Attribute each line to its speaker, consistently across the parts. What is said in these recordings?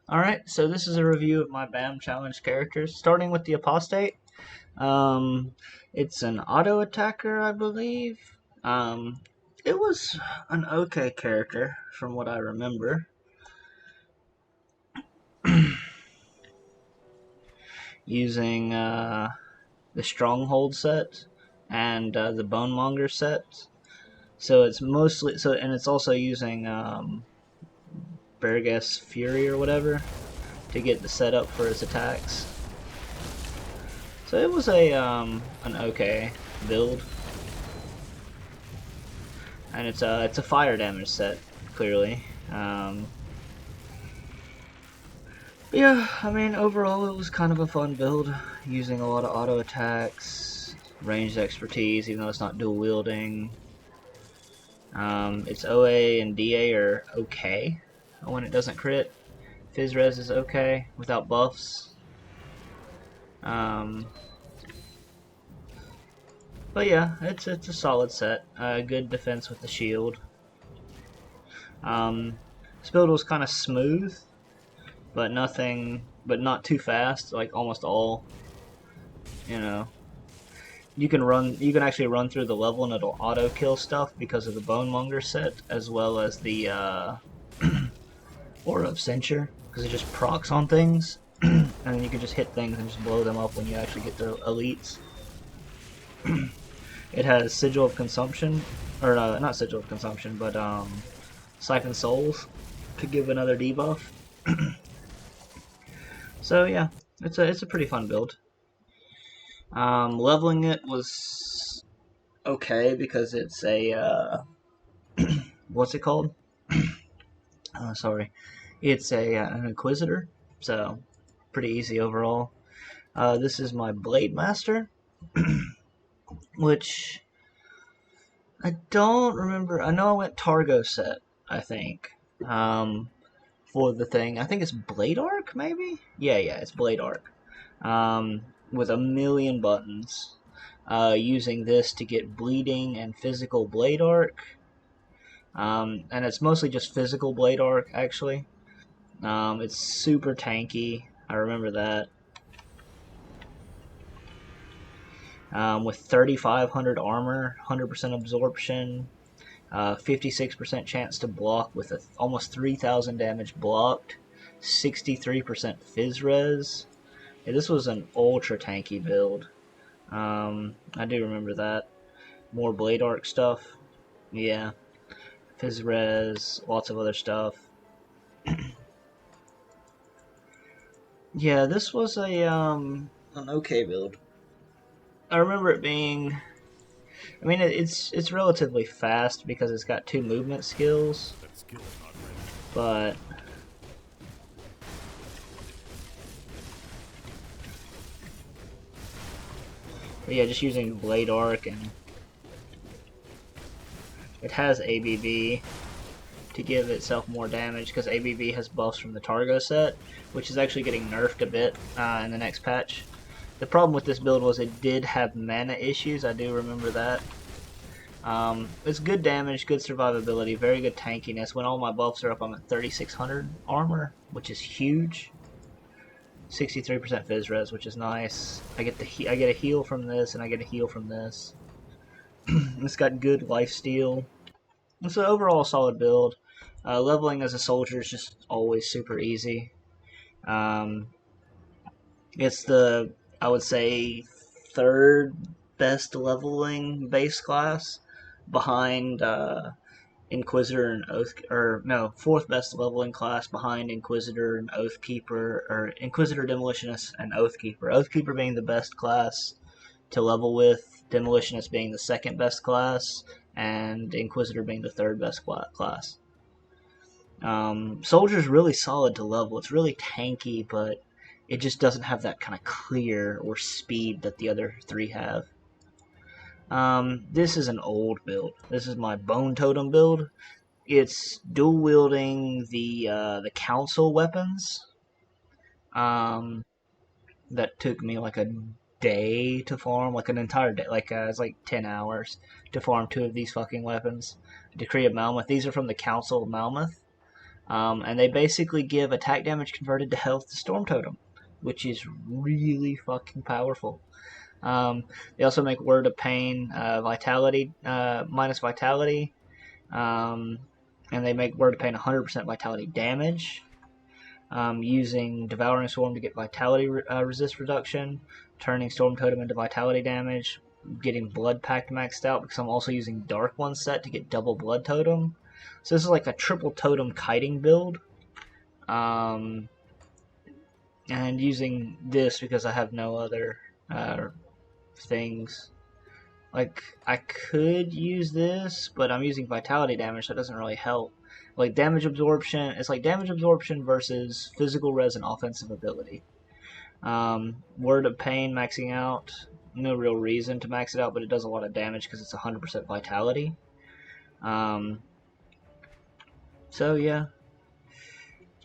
Speaker 1: Alright, so this is a review of my Baam challenge characters, starting with the Apostate. Um, it's an auto attacker, I believe. Um, it was an okay character, from what I remember. Using the Stronghold set and the Bonemonger set. So it's mostly, and it's also using Bergus Fury or whatever to get the setup for his attacks. So it was an okay build, and it's a fire damage set clearly. But yeah, I mean overall it was kind of a fun build, using a lot of auto attacks, ranged expertise, even though it's not dual wielding. Its OA and DA are okay when it doesn't crit. Fizz res is okay without buffs. But yeah, it's a solid set. Good defense with the shield. This build was kind of smooth, but not too fast. Like almost all, you know. You can actually run through the level and it'll auto kill stuff because of the Bonemonger set, as well as the Aura of Censure, because it just procs on things, and then you can just hit things and just blow them up when you actually get the elites. It has Sigil of Consumption, or not Sigil of Consumption, but Siphon Souls to give another debuff. So yeah, it's a pretty fun build. Leveling it was okay because it's a what's it called? Sorry, it's an Inquisitor, so pretty easy overall. This is my Blade Master, which I don't remember. I know I went Targo set, I think, for the thing. I think it's Blade Arc, maybe? Yeah, it's Blade Arc. With a million buttons. Using this to get bleeding and physical Blade Arc. And it's mostly just physical Blade Arc, actually. It's super tanky. I remember that. With 3,500 armor, 100% absorption, 56% chance to block with almost 3,000 damage blocked, 63% fizz res. Yeah, this was an ultra tanky build. I do remember that. More Blade Arc stuff. Yeah. Fizz res, lots of other stuff. Yeah, this was an okay build. I remember it being. I mean, it's relatively fast because it's got 2 movement skills, but yeah, just using Blade Arc, and it has ABB to give itself more damage because ABB has buffs from the Targo set, which is actually getting nerfed a bit in the next patch. The problem with this build was it did have mana issues. I do remember that. It's good damage, good survivability, very good tankiness. When all my buffs are up, I'm at 3,600 armor, which is huge. 63% fizz res, which is nice. I get a heal from this, and I get a heal from this. It's got good lifesteal. It's an overall solid build. Leveling as a soldier is just always super easy. It's the, I would say, third best leveling base class behind Inquisitor and Oath, or no, fourth best leveling class behind Inquisitor and Oathkeeper, or Inquisitor, Demolitionist, and Oathkeeper. Oathkeeper being the best class to level with, Demolitionist being the second best class, and Inquisitor being the third best class. Soldier's really solid to level. It's really tanky, but it just doesn't have that kind of clear or speed that the other 3 have. This is an old build. This is my Bone Totem build. It's dual wielding the council weapons. That took me like a day to farm, like an entire day. Like it's like 10 hours to farm 2 of these fucking weapons. Decree of Malmouth. These are from the Council of Malmouth. And they basically give attack damage converted to health to Storm Totem, which is really fucking powerful. They also make Word of Pain Vitality minus Vitality, and they make Word of Pain 100% Vitality damage. Using Devouring Swarm to get Vitality resist reduction, turning Storm Totem into Vitality damage, getting Blood Pact maxed out because I'm also using Dark One set to get double Blood Totem. So this is like a triple Totem kiting build. And using this because I have no other things. Like, I could use this, but I'm using Vitality damage, so it doesn't really help. Like, damage absorption, it's like damage absorption versus physical res and offensive ability. Word of Pain maxing out, no real reason to max it out, but it does a lot of damage because it's 100% Vitality. So, yeah.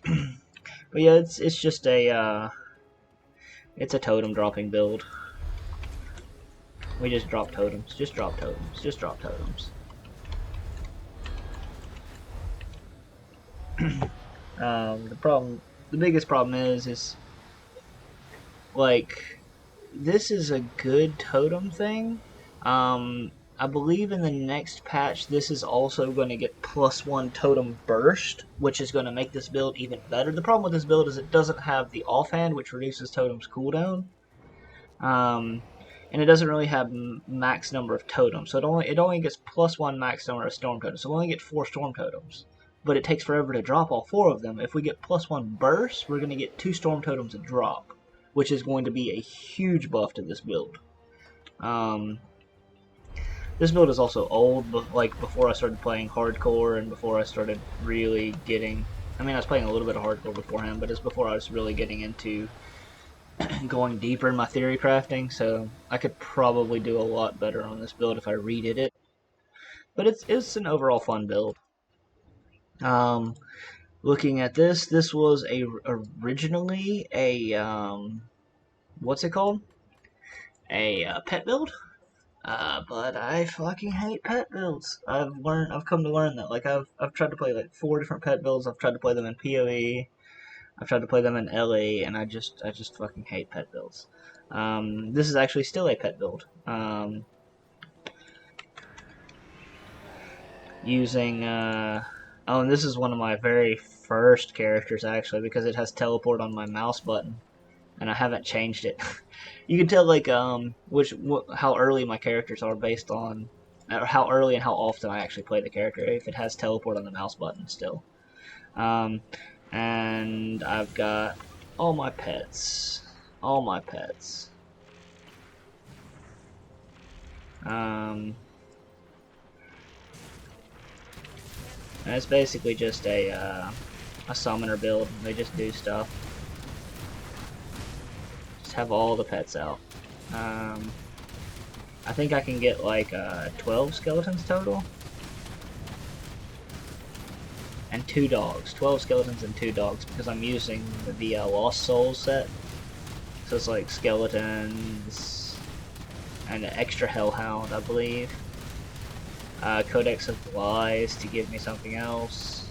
Speaker 1: But yeah, it's just it's a totem dropping build. We just drop totems. Just drop totems. Just drop totems. The biggest problem is like, this is a good totem thing. I believe in the next patch, this is also going to get +1 totem burst, which is going to make this build even better. The problem with this build is it doesn't have the offhand, which reduces totem's cooldown. And it doesn't really have max number of totems, so it only gets +1 max number of storm totems. So we only get 4 storm totems, but it takes forever to drop all 4 of them. If we get +1 burst, we're going to get 2 storm totems a drop, which is going to be a huge buff to this build. This build is also old, but like before I started playing hardcore and before I started really getting. I mean, I was playing a little bit of hardcore beforehand, but it's before I was really getting into going deeper in my theory crafting, so I could probably do a lot better on this build if I redid it. But it's an overall fun build. Looking at this was originally a what's it called? A pet build. But I fucking hate pet builds. I've come to learn that. Like I've tried to play like 4 different pet builds. I've tried to play them in PoE. I've tried to play them in LA, and I just fucking hate pet builds. This is actually still a pet build. Using oh, and this is one of my very first characters actually, because it has teleport on my mouse button, and I haven't changed it. You can tell like how early my characters are based on, or how early and how often I actually play the character if it has teleport on the mouse button still. And I've got all my pets. All my pets. And it's basically just a summoner build. They just do stuff. Just have all the pets out. I think I can get like 12 skeletons total. And 2 dogs. 12 skeletons and 2 dogs, because I'm using the Lost Souls set. So it's like skeletons and an extra Hellhound, I believe. Codex of Lies to give me something else.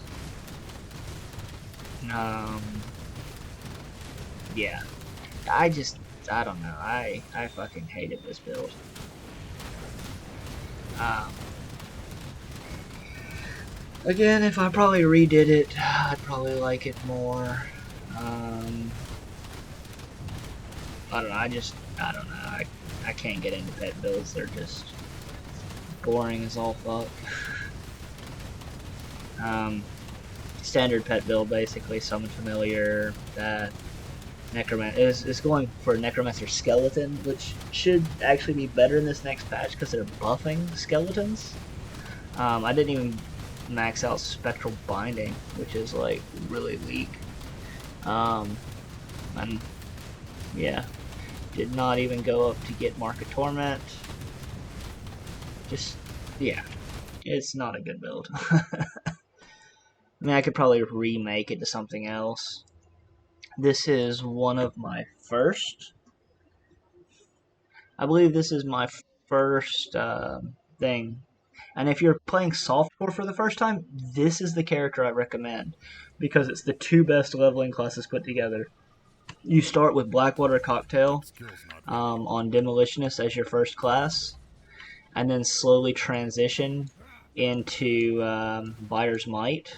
Speaker 1: Yeah. I don't know. I fucking hated this build. Again, if I probably redid it, I'd probably like it more. I don't know, I don't know, I can't get into pet builds, they're just boring as all fuck. Standard pet build, basically, summon familiar, that, Necromancer, is going for Necromancer Skeleton, which should actually be better in this next patch, because they're buffing skeletons. I didn't even max out Spectral Binding, which is like really weak. And yeah, did not even go up to get Mark of Torment. Just, yeah, it's not a good build. I mean, I could probably remake it to something else. This is one of my first. I believe this is my first thing. And if you're playing softcore for the first time, this is the character I recommend because it's the two best leveling classes put together. You start with Blackwater Cocktail on Demolitionist as your first class, and then slowly transition into Buyer's Might.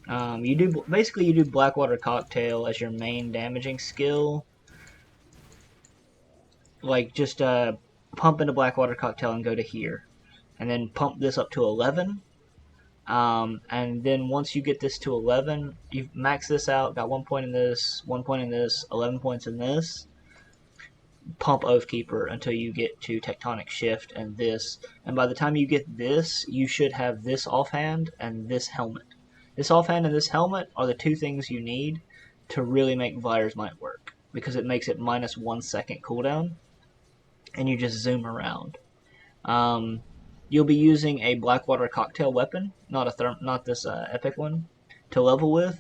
Speaker 1: You do Blackwater Cocktail as your main damaging skill, like just pump into Blackwater Cocktail and go to here, and then pump this up to 11. And then once you get this to 11, you max this out, got 1 point in this, 1 point in this, 11 points in this. Pump Oathkeeper until you get to Tectonic Shift and this. And by the time you get this, you should have this offhand and this helmet. This offhand and this helmet are the two things you need to really make Buyer's Might work, because it makes it minus 1 second cooldown, and you just zoom around. You'll be using a Blackwater Cocktail weapon, not this epic one, to level with,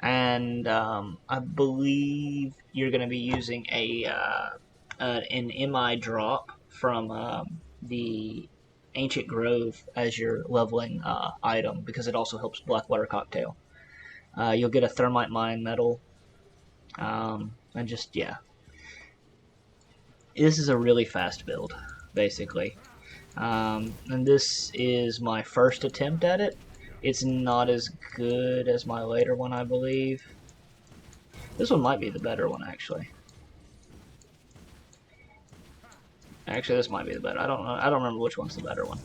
Speaker 1: and I believe you're going to be using an MI drop from the Ancient Grove as your leveling item, because it also helps Blackwater Cocktail. You'll get a Thermite Mine medal, and just, yeah. This is a really fast build, basically. And this is my first attempt at it. It's not as good as my later one, I believe. This one might be the better one, actually. Actually, this might be the better. I don't know. I don't remember which one's the better one.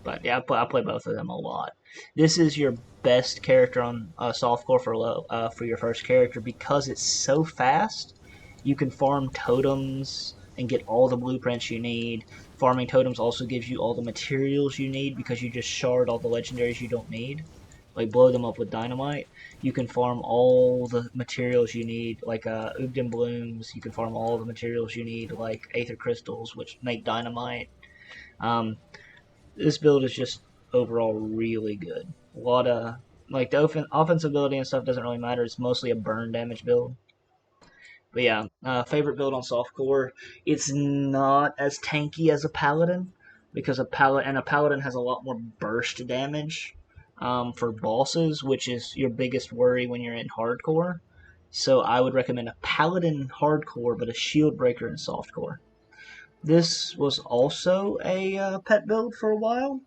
Speaker 1: But yeah, I play both of them a lot. This is your best character on softcore for your first character, because it's so fast. You can farm totems and get all the blueprints you need. Farming totems also gives you all the materials you need, because you just shard all the legendaries you don't need. Like, blow them up with dynamite. You can farm all the materials you need, like Ugden Blooms. You can farm all the materials you need, like Aether Crystals, which make dynamite. This build is just overall really good. A lot of, like, the offensive ability and stuff doesn't really matter. It's mostly a burn damage build. But yeah, favorite build on softcore. It's not as tanky as a paladin, because a paladin has a lot more burst damage for bosses, which is your biggest worry when you're in hardcore. So I would recommend a paladin in hardcore, but a shield breaker in softcore. This was also a pet build for a while,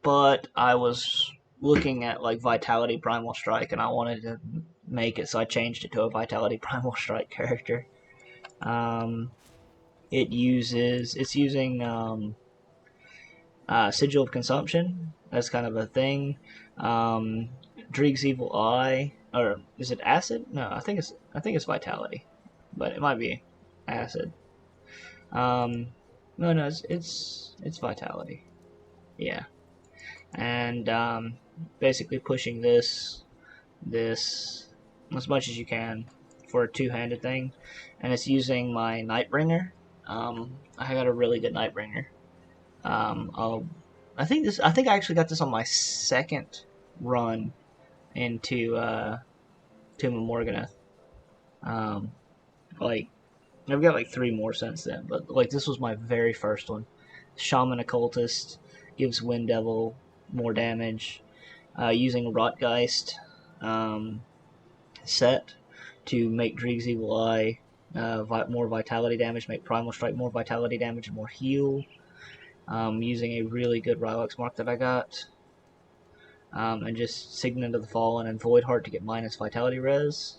Speaker 1: but I was looking at like Vitality Primal Strike, and I wanted to make it, so I changed it to a Vitality Primal Strike character. It's using Sigil of Consumption. That's kind of a thing. Dreeg's Evil Eye, or is it Acid? No, I think it's Vitality, but it might be Acid. No, it's Vitality. Yeah, and basically pushing this as much as you can for a two-handed thing, and it's using my Nightbringer. I got a really good Nightbringer. I think I actually got this on my second run into Tomb of Morganeth. Like, I've got like 3 more since then, but like this was my very first one. Shaman Occultist gives Wind Devil more damage. Using Rotgeist set to make Dreeg's Evil Eye more vitality damage, make Primal Strike more vitality damage and more heal. Using a really good Rylox mark that I got. And just Signet of the Fallen and Voidheart to get minus vitality res.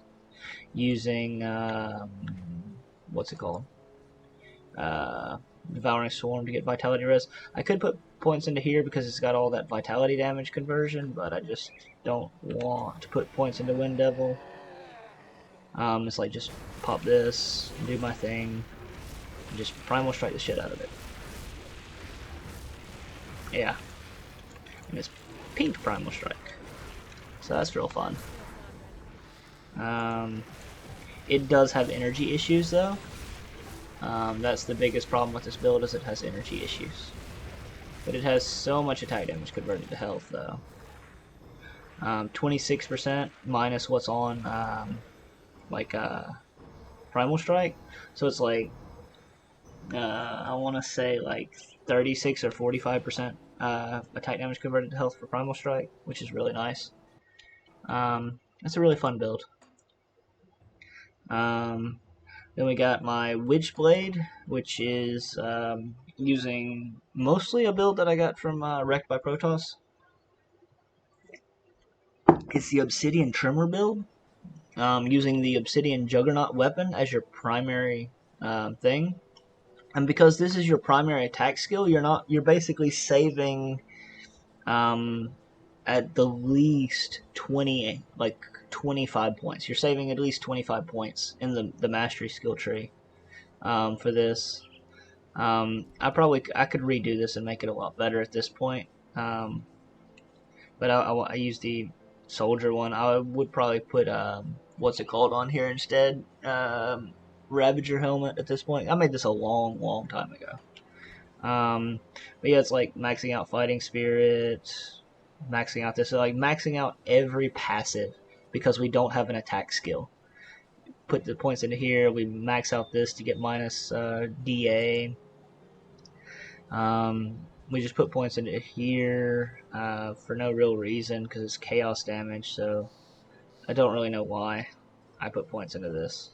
Speaker 1: Using, what's it called? Devouring Swarm to get vitality res. I could put points into here because it's got all that vitality damage conversion, but I just don't want to put points into Wind Devil. It's like, just pop this, do my thing, and just Primal Strike the shit out of it. Yeah. And it's pink Primal Strike. So that's real fun. It does have energy issues, though. That's the biggest problem with this build, is it has energy issues. But it has so much attack damage converted to health, though. 26% minus what's on, Primal Strike. So it's like I want to say like 36 or 45% attack damage converted to health for Primal Strike, which is really nice. It's a really fun build. Then we got my Witchblade, which is using mostly a build that I got from Wrecked by Protoss. It's the Obsidian Trimmer build, using the Obsidian Juggernaut weapon as your primary thing. And because this is your primary attack skill, you're basically saving at the least 25 points. You're saving at least 25 points in the mastery skill tree for this. I could redo this and make it a lot better at this point. But I use the soldier one. I would probably put what's it called on here instead. Ravager helmet at this point. I made this a long time ago. But yeah, it's like maxing out fighting spirit, maxing out this, like maxing out every passive because we don't have an attack skill. Put the points into here. We max out this to get minus DA. We just put points into here for no real reason because it's chaos damage. So I don't really know why I put points into this.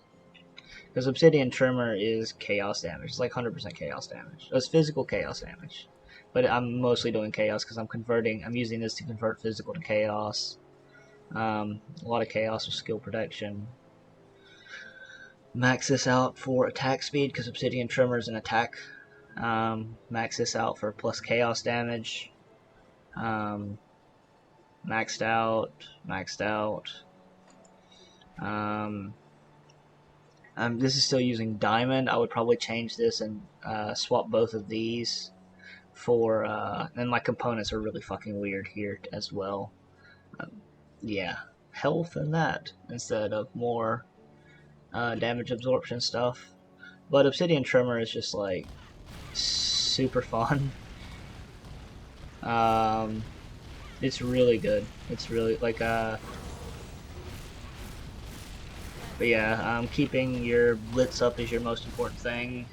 Speaker 1: Because Obsidian Trimmer is chaos damage. It's like 100% chaos damage. It's physical chaos damage. But I'm mostly doing chaos because I'm using this to convert physical to chaos. A lot of chaos with skill protection. Max this out for attack speed because Obsidian Trimmer is an attack. Max this out for plus chaos damage. Maxed out. This is still using diamond. I would probably change this and swap both of these for and my components are really fucking weird here as well. Yeah, health and that instead of more damage absorption stuff. But Obsidian Trimmer is just like super fun. It's really good. It's really like but yeah, keeping your blitz up is your most important thing.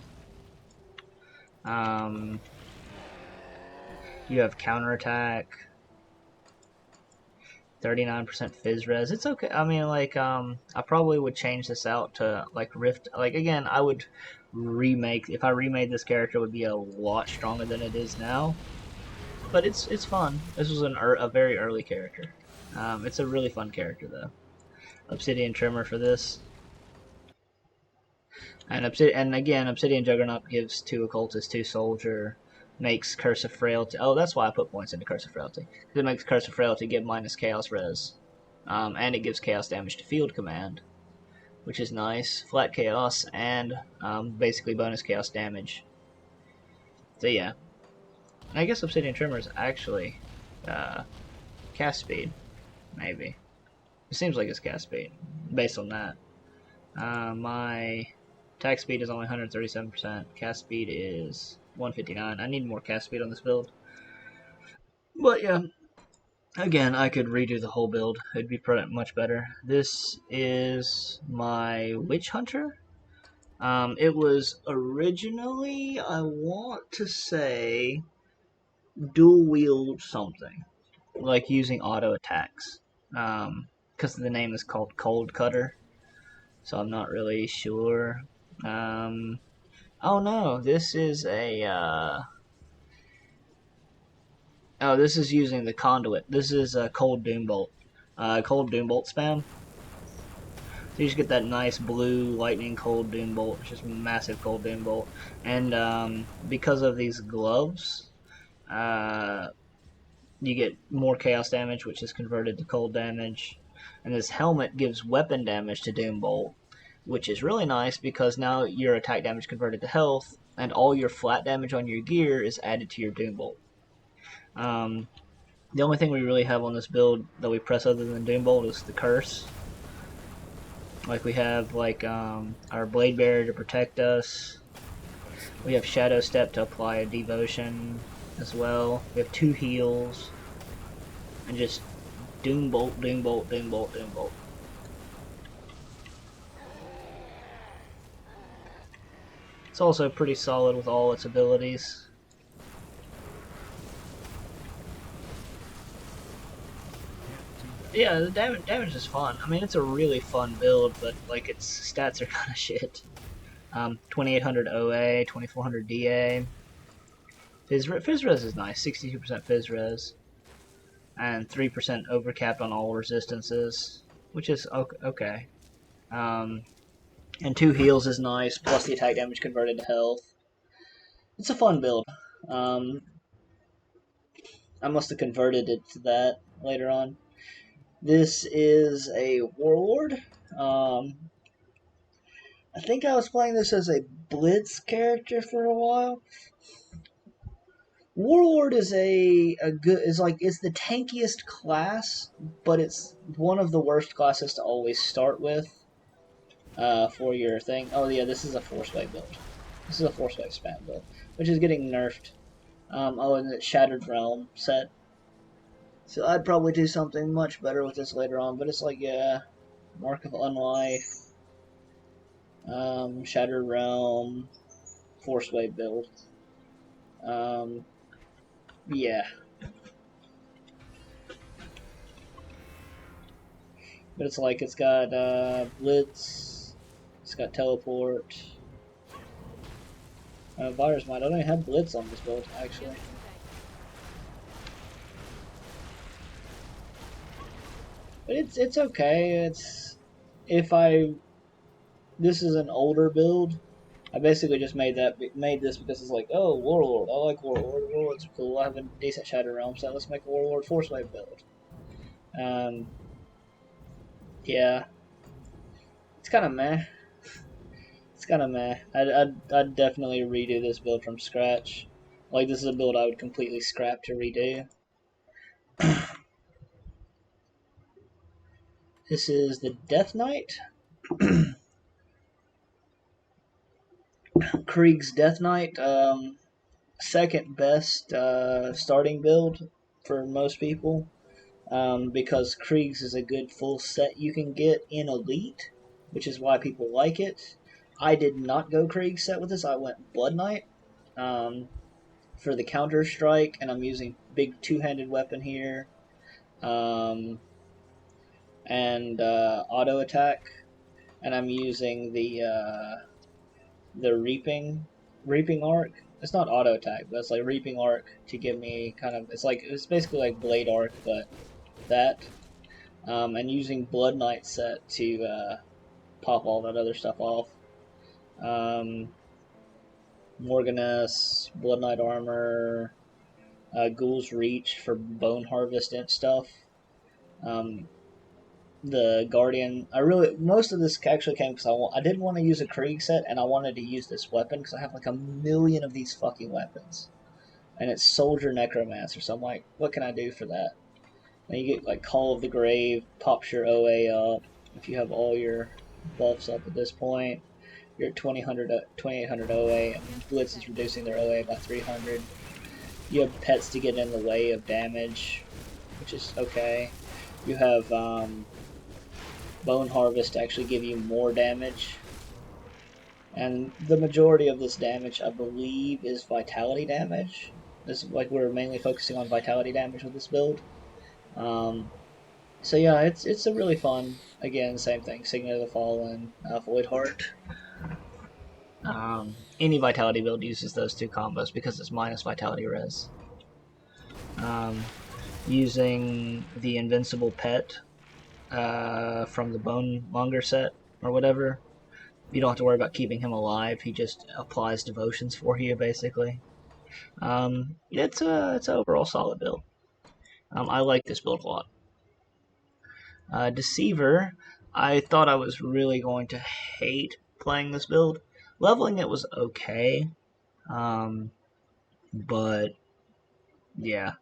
Speaker 1: You have counterattack, 39% fizz res. It's okay. I mean, like, I probably would change this out to like Rift. Like again, I would remake. If I remade this character, it would be a lot stronger than it is now. But it's fun. This was a very early character. It's a really fun character though. Obsidian Trimmer for this. And again, Obsidian Juggernaut gives 2 Occultist, 2 Soldier, makes Curse of Frailty. Oh, that's why I put points into Curse of Frailty. It makes Curse of Frailty give minus Chaos Res. And it gives Chaos damage to Field Command, which is nice. Flat Chaos and basically bonus Chaos damage. So yeah. I guess Obsidian Trimmer is actually cast speed, maybe. It seems like it's cast speed, based on that. My attack speed is only 137%. Cast speed is 159. I need more cast speed on this build. But yeah, again, I could redo the whole build. It'd be much better. This is my Witch Hunter. It was originally, I want to say, dual wield something, like using auto attacks. Because the name is called Cold Cutter, so I'm not really sure. Oh no, this is a. Oh, this is using the conduit. This is a Cold Doombolt. Cold Doombolt spam. So you just get that nice blue lightning Cold Doombolt, just massive Cold Doombolt, and because of these gloves, you get more chaos damage, which is converted to cold damage. And this helmet gives weapon damage to Doombolt, which is really nice because now your attack damage converted to health, and all your flat damage on your gear is added to your Doombolt. The only thing we really have on this build that we press other than Doombolt is the Curse. Like we have like our Blade Barrier to protect us. We have Shadow Step to apply a devotion as well. We have 2 heals. And just Doombolt, Doombolt, Doombolt, Doombolt. It's also pretty solid with all its abilities. Yeah, the damage is fun. I mean, it's a really fun build, but like its stats are kind of shit. 2800 OA, 2400 DA. Fizz res is nice, 62% Fizz res, and 3% overcapped on all resistances, which is okay. And 2 heals is nice, plus the attack damage converted to health. It's a fun build. I must have converted it to that later on. This is a Warlord. I think I was playing this as a Blitz character for a while. Warlord is it's the tankiest class, but it's one of the worst classes to always start with for your thing. Oh yeah, this is a force wave build. This is a force wave spam build, which is getting nerfed. And it's Shattered Realm set. So I'd probably do something much better with this later on, but it's like, yeah, Mark of Unlife, Shattered Realm, Force Wave build. Yeah. But it's like, it's got Blitz, it's got Teleport, Virus Mind. I don't even have Blitz on this build, actually. But it's okay. This is an older build. I basically just made this because it's like, oh, Warlord. I like Warlord. Warlords are cool. I have a decent Shattered Realm set. Let's make a Warlord Force Wave build. Yeah, it's kind of meh. It's kind of meh. I'd definitely redo this build from scratch. Like, this is a build I would completely scrap to redo. This is the Death Knight. Krieg's Death Knight. Second best starting build for most people. Because Krieg's is a good full set you can get in Elite, which is why people like it. I did not go Krieg set with this. I went Blood Knight for the counter strike, and I'm using big two-handed weapon here, and auto attack, and I'm using the reaping arc. It's not auto attack, but it's like reaping arc to give me kind of it's basically like blade arc, but that. And using Blood Knight set to pop all that other stuff off. Morganess, Blood Knight armor, Ghoul's Reach for Bone Harvest and stuff. The Guardian. Most of this actually came because I didn't want to use a Krieg set, and I wanted to use this weapon because I have like a million of these fucking weapons, and it's Soldier Necromancer. So I'm like, what can I do for that? And you get like Call of the Grave, pops your OA up. If you have all your buffs up at this point, you're at 2800 OA, and Blitz is reducing their OA by 300. You have pets to get in the way of damage, which is okay. You have Bone Harvest to actually give you more damage. And the majority of this damage, I believe, is vitality damage. We're mainly focusing on vitality damage with this build. So yeah, it's a really fun. Again, same thing. Signet of the Fallen, Void Heart. Any vitality build uses those two combos because it's minus vitality res. Using the Invincible Pet from the Bone Monger set or whatever. You don't have to worry about keeping him alive. He just applies devotions for you, basically. It's an overall solid build. I like this build a lot. Deceiver, I thought I was really going to hate playing this build. Leveling it was okay, but yeah.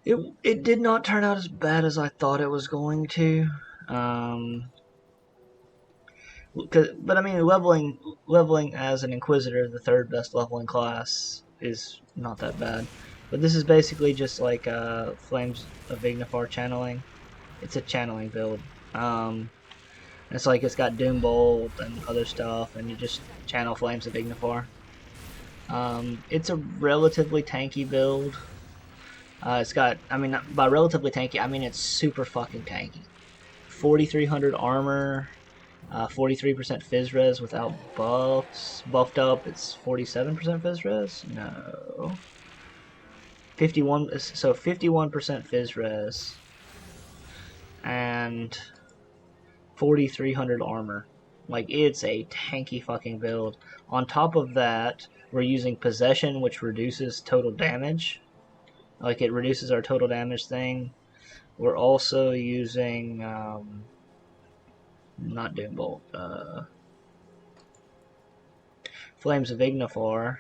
Speaker 1: It did not turn out as bad as I thought it was going to. But I mean, leveling as an Inquisitor, the third best leveling class, is not that bad. But this is basically just like Flames of Ignifar channeling. It's a channeling build. It's like it's got Doom Bolt and other stuff, and you just channel Flames of Ignifor. It's a relatively tanky build. It's got, I mean, by relatively tanky, I mean it's super fucking tanky. 4,300 armor, 43% Fizz Res without buffs. Buffed up, it's 47% Fizz Res? No. 51% Fizz Res. And 4,300 armor. Like, it's a tanky fucking build. On top of that, we're using Possession, which reduces total damage. Like, it reduces our total damage thing. We're also using, not Doombolt, Flames of Ignifor,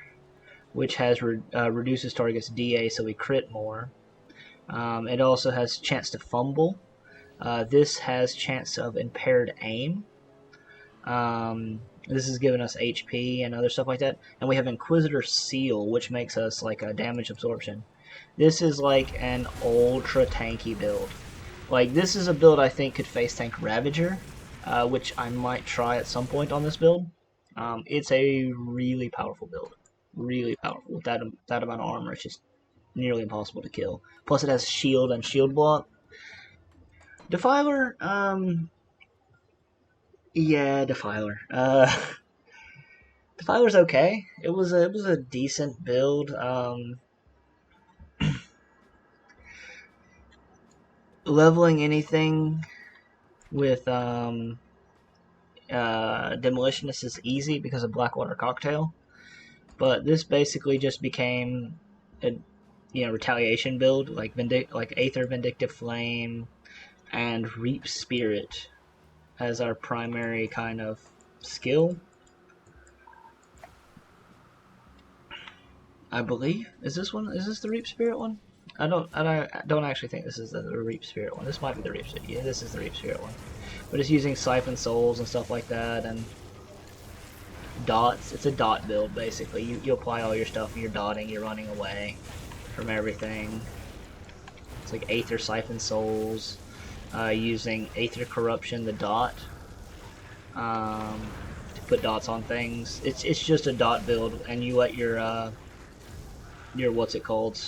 Speaker 1: which has reduces target's DA, so we crit more. It also has chance to fumble. This has chance of impaired aim. This is giving us HP and other stuff like that. And we have Inquisitor Seal, which makes us like a damage absorption. This is like an ultra tanky build. Like, this is a build I think could face tank Ravager, which I might try at some point on this build. It's a really powerful build. Really powerful. With that amount of armor, it's just nearly impossible to kill. Plus it has shield and shield block. Defiler, yeah, Defiler. Defiler's okay. It was a decent build. Leveling anything with Demolitionist is easy because of Blackwater Cocktail, but this basically just became a retaliation build, like Aether Vindictive Flame and Reap Spirit as our primary kind of skill. I believe. Is this the Reap Spirit one? I don't actually think this is the Reap Spirit one. This might be the Reap Spirit. Yeah, this is the Reap Spirit one. But it's using Siphon Souls and stuff like that, and dots. It's a dot build, basically. You apply all your stuff, and you're dotting, you're running away from everything. It's like Aether Siphon Souls, using Aether Corruption, the dot, to put dots on things. It's just a dot build, and you let your what's it called?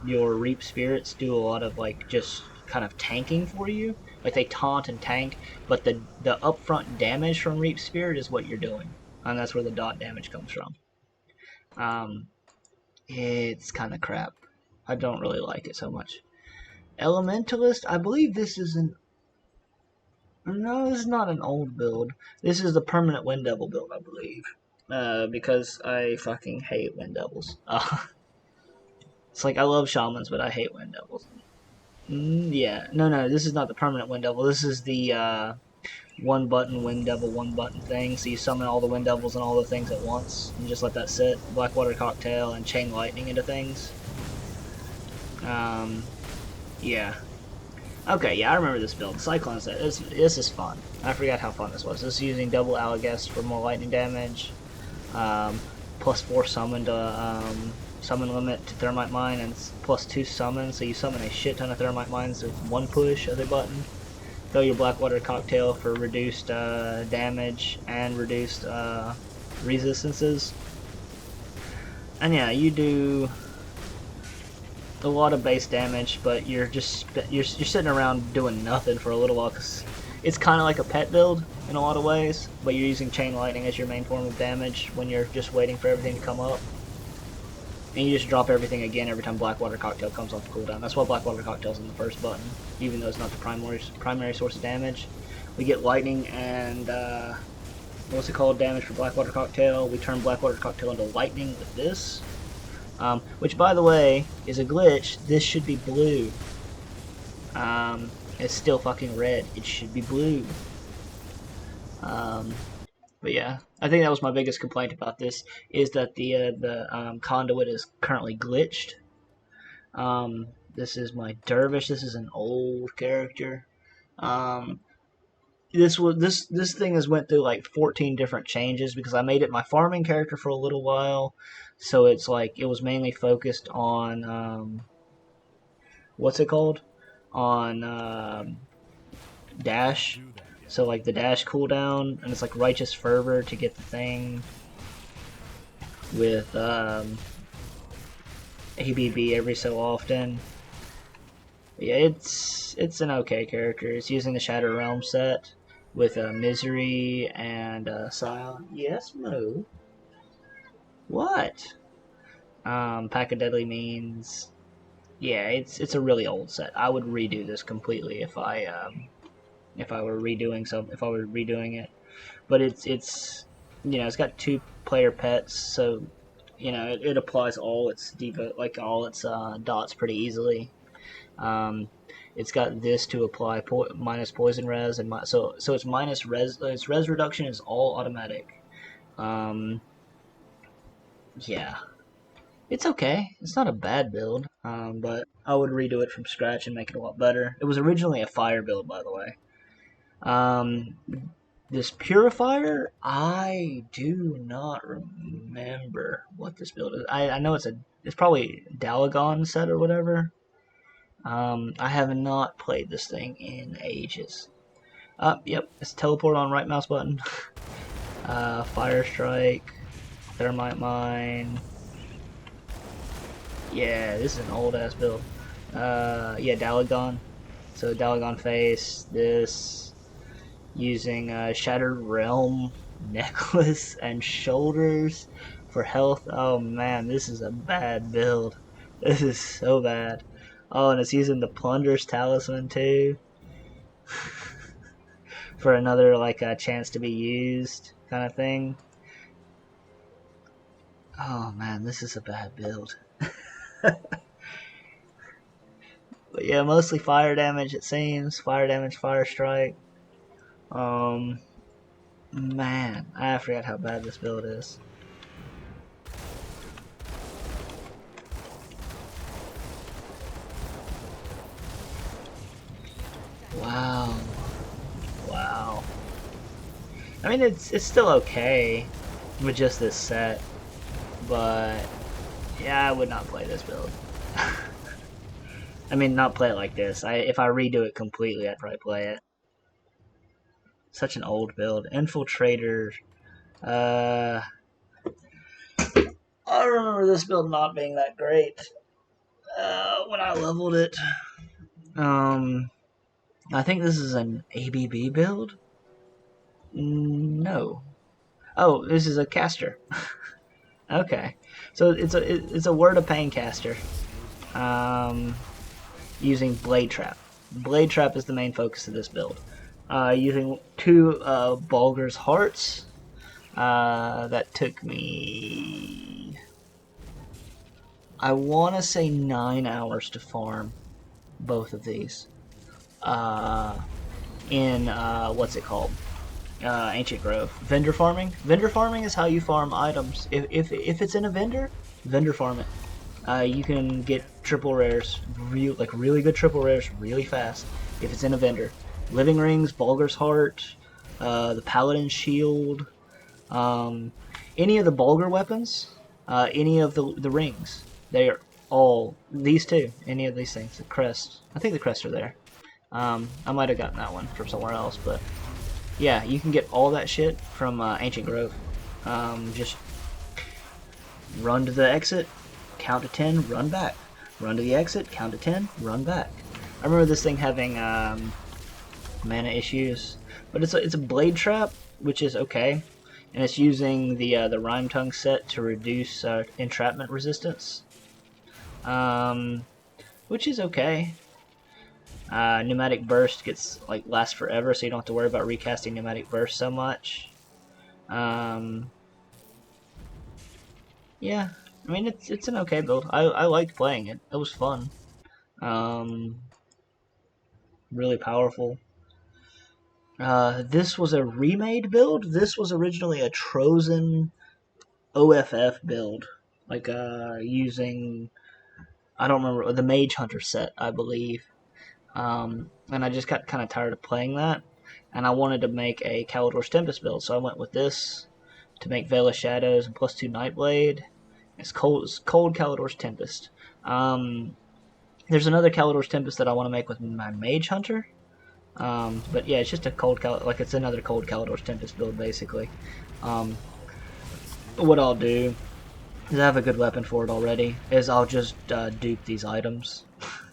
Speaker 1: Your Reap Spirits do a lot of like just kind of tanking for you. Like they taunt and tank, but the upfront damage from Reap Spirit is what you're doing, and that's where the dot damage comes from. It's kind of crap. I don't really like it so much. Elementalist, I believe this is an... No, this is not an old build. This is the permanent Wind Devil build, I believe. Because I fucking hate Wind Devils. It's like I love Shamans, but I hate Wind Devils. Yeah, no, this is not the permanent Wind Devil. This is the one button Wind Devil, one button thing. So you summon all the Wind Devils and all the things at once, and just let that sit. Blackwater Cocktail and Chain Lightning into things. Yeah. Okay, yeah, I remember this build. Cyclone set. This is fun. I forgot how fun this was. This is using double Alagest for more lightning damage. Plus 4 summon to summon limit to Thermite Mine, and plus 2 summon, so you summon a shit ton of Thermite Mines with 1 push of the button. Throw your Blackwater Cocktail for reduced damage and reduced resistances. And yeah, you do a lot of base damage, but you're sitting around doing nothing for a little while, because it's kind of like a pet build in a lot of ways, but you're using Chain Lightning as your main form of damage when you're just waiting for everything to come up. And you just drop everything again every time Blackwater Cocktail comes off cooldown. That's why Blackwater Cocktail's in the first button, even though it's not the primary source of damage. We get lightning and what's it called, damage for Blackwater Cocktail. We turn Blackwater Cocktail into lightning with this, which by the way is a glitch. This should be blue. It's still fucking red. It should be blue. But yeah, I think that was my biggest complaint about this, is that the conduit is currently glitched. This is my dervish. This is an old character. This thing has went through like 14 different changes, because I made it my farming character for a little while, so it's like it was mainly focused on what's it called, on dash. So like the dash cooldown, and it's like Righteous Fervor to get the thing with ABB every so often. Yeah, it's an okay character. It's using the Shattered Realm set with Misery and Scion. Yes, Moo. What? Pack of Deadly Means. Yeah, it's a really old set. I would redo this completely if I were redoing it. But it's it's got 2-player pets, so it applies all its dots pretty easily. It's got this to apply minus poison res and so it's minus res. Its res reduction is all automatic. Yeah, it's okay. It's not a bad build, but I would redo it from scratch and make it a lot better. It was originally a fire build, by the way. This purifier, I do not remember what this build is. I know it's probably Dalagon set or whatever. I have not played this thing in ages. Yep, it's teleport on right mouse button. Fire Strike, Thermite Mine. Yeah, this is an old ass build. Yeah, Dalagon. So Dalagon face, this, using Shattered Realm necklace and shoulders for health. Oh man, this is a bad build. This is so bad. Oh, and it's using the Plunder's Talisman too. For another like a chance to be used kind of thing. Oh man, this is a bad build. But yeah, mostly fire damage it seems. Fire damage, fire strike. Man, I forgot how bad this build is. Wow. Wow. I mean, it's still okay with just this set, but yeah, I would not play this build. I mean, not play it like this. If I redo it completely, I'd probably play it. Such an old build. Infiltrator. I remember this build not being that great when I leveled it. I think this is an ABB build. No. Oh, this is a caster. Okay, so it's a Word of Pain caster. Using Blade Trap. Blade Trap is the main focus of this build. Using 2 Balgur's Hearts. That took me, I want to say 9 hours to farm both of these. In what's it called? Ancient Grove. Vendor farming. Vendor farming is how you farm items. If it's in a vendor farm it. You can get triple rares, really good triple rares, really fast if it's in a vendor. Living Rings, Balgur's Heart, the Paladin Shield, any of the Balgur weapons, any of the rings. They are all these two. Any of these things. The crest. I think the crests are there. I might have gotten that one from somewhere else, but yeah, you can get all that shit from Ancient Grove. Just run to the exit, count to 10, run back. Run to the exit, count to 10, run back. I remember this thing having mana issues, but it's a blade trap, which is okay, and it's using the Rhyme Tongue set to reduce entrapment resistance, which is okay. Pneumatic Burst lasts forever, so you don't have to worry about recasting Pneumatic Burst so much. Yeah, I mean it's an okay build. I liked playing it. It was fun. Really powerful. This was a remade build. This was originally a Trozen OFF build, using, I don't remember, the Mage Hunter set, I believe. And I just got kind of tired of playing that, and I wanted to make a Kalidor's Tempest build, so I went with this to make Veil of Shadows and +2 Nightblade. It's cold Kalidor's Tempest. There's another Kalidor's Tempest that I want to make with my Mage Hunter. But yeah, it's just a cold like it's another cold Kalador's Tempest build basically. What I'll do is I have a good weapon for it already. Is I'll just dupe these items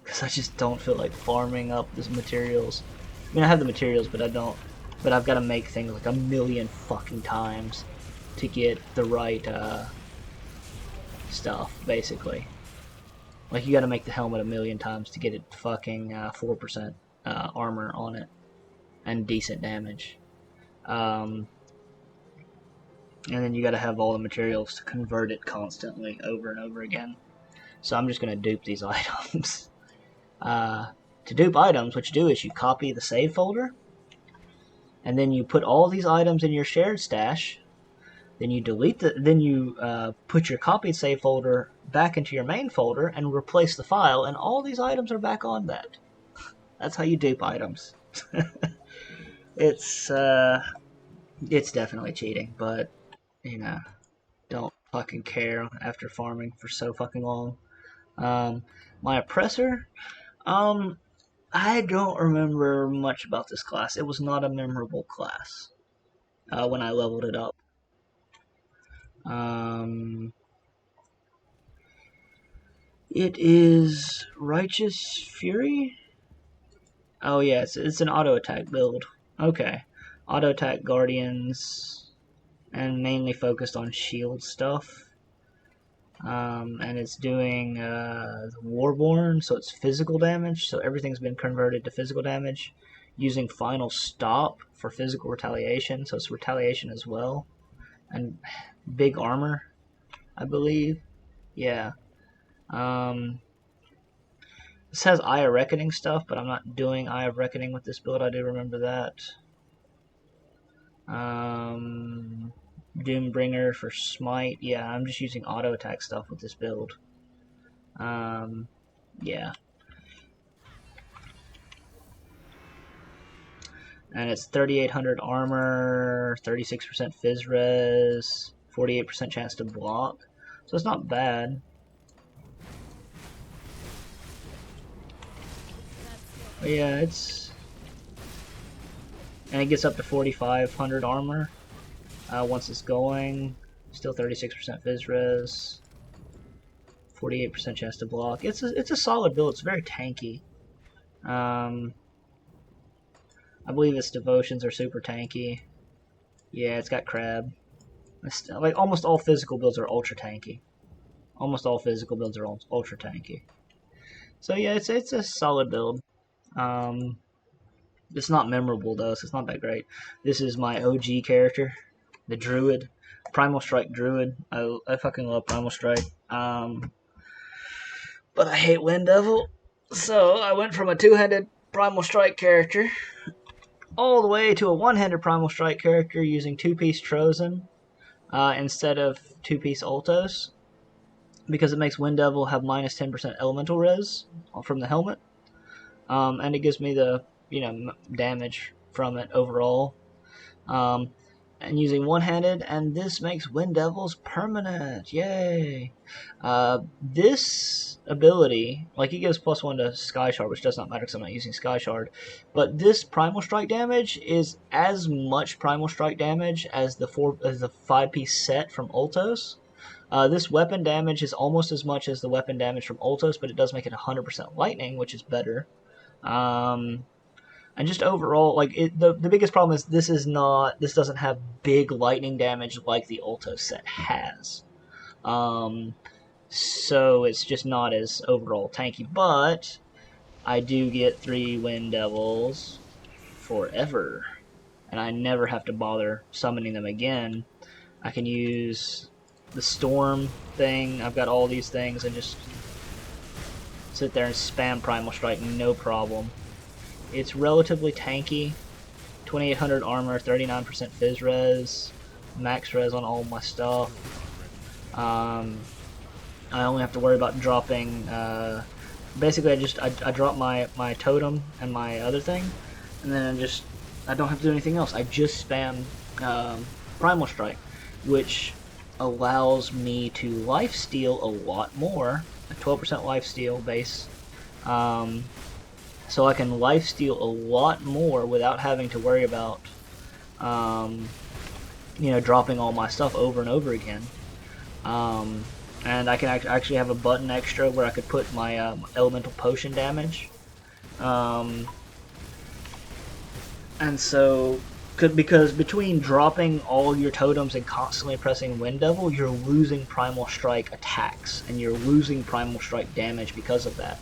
Speaker 1: because I just don't feel like farming up these materials. I mean, I have the materials, but I don't. But I've got to make things like a million fucking times to get the right stuff, basically. Like, you got to make the helmet a million times to get it fucking 4% armor on it and decent damage. And then you got to have all the materials to convert it constantly over and over again. So I'm just going to dupe these items. To dupe items, what you do is you copy the save folder, and then you put all these items in your shared stash. Then you delete then you put your copied save folder back into your main folder and replace the file, and all these items are back on that. That's how you dupe items. It's definitely cheating, but you know, don't fucking care after farming for so fucking long. My oppressor, I don't remember much about this class. It was not a memorable class when I leveled it up. It is Righteous Fury? Oh yeah, it's an auto attack build. Okay. Auto attack Guardians and mainly focused on shield stuff. And it's doing Warborn, so it's physical damage, so everything's been converted to physical damage, using Final Stop for physical retaliation, so it's retaliation as well, and big armor, I believe. Yeah. This has Eye of Reckoning stuff, but I'm not doing Eye of Reckoning with this build, I do remember that. Doombringer for Smite. Yeah, I'm just using auto attack stuff with this build. Yeah. And it's 3,800 armor, 36% phys res, 48% chance to block. So it's not bad. But yeah, it's... And it gets up to 4,500 armor once it's going. Still 36% phys res, 48% chance to block. It's a solid build. It's very tanky. I believe its devotions are super tanky. Yeah, it's got crab. It's, like almost all physical builds are ultra tanky. Almost all physical builds are ultra tanky. So yeah, it's a solid build. It's not memorable though, so it's not that great. This is my OG character, the Druid, Primal Strike Druid. I fucking love Primal Strike. But I hate Wind Devil, so I went from a two-handed Primal Strike character all the way to a one-handed Primal Strike character using two-piece Trozen instead of two-piece Ultos, because it makes Wind Devil have minus 10% elemental res from the helmet, and it gives me the damage from it overall. And using one-handed, and this makes Wind Devils permanent. Yay! This ability, like, it gives +1 to Sky Shard, which does not matter because I'm not using Sky Shard, but this Primal Strike damage is as much Primal Strike damage as the 5-piece set from Ultos. This weapon damage is almost as much as the weapon damage from Ultos, but it does make it 100% lightning, which is better. And just overall, like, the biggest problem is this doesn't have big lightning damage like the Ultos set has. So it's just not as overall tanky, but I do get 3 Wind Devils forever, and I never have to bother summoning them again. I can use the Storm thing. I've got all these things and just sit there and spam Primal Strike, no problem. It's relatively tanky, 2,800 armor, 39% phys res, max res on all my stuff. I only have to worry about dropping, basically I drop my totem and my other thing, and then I don't have to do anything else. I just spam Primal Strike, which allows me to lifesteal a lot more, a 12% lifesteal base, so I can lifesteal a lot more without having to worry about, you know, dropping all my stuff over and over again. And I can actually have a button extra where I could put my elemental potion damage. And so, because between dropping all your totems and constantly pressing Wind Devil, you're losing Primal Strike attacks, and you're losing Primal Strike damage because of that.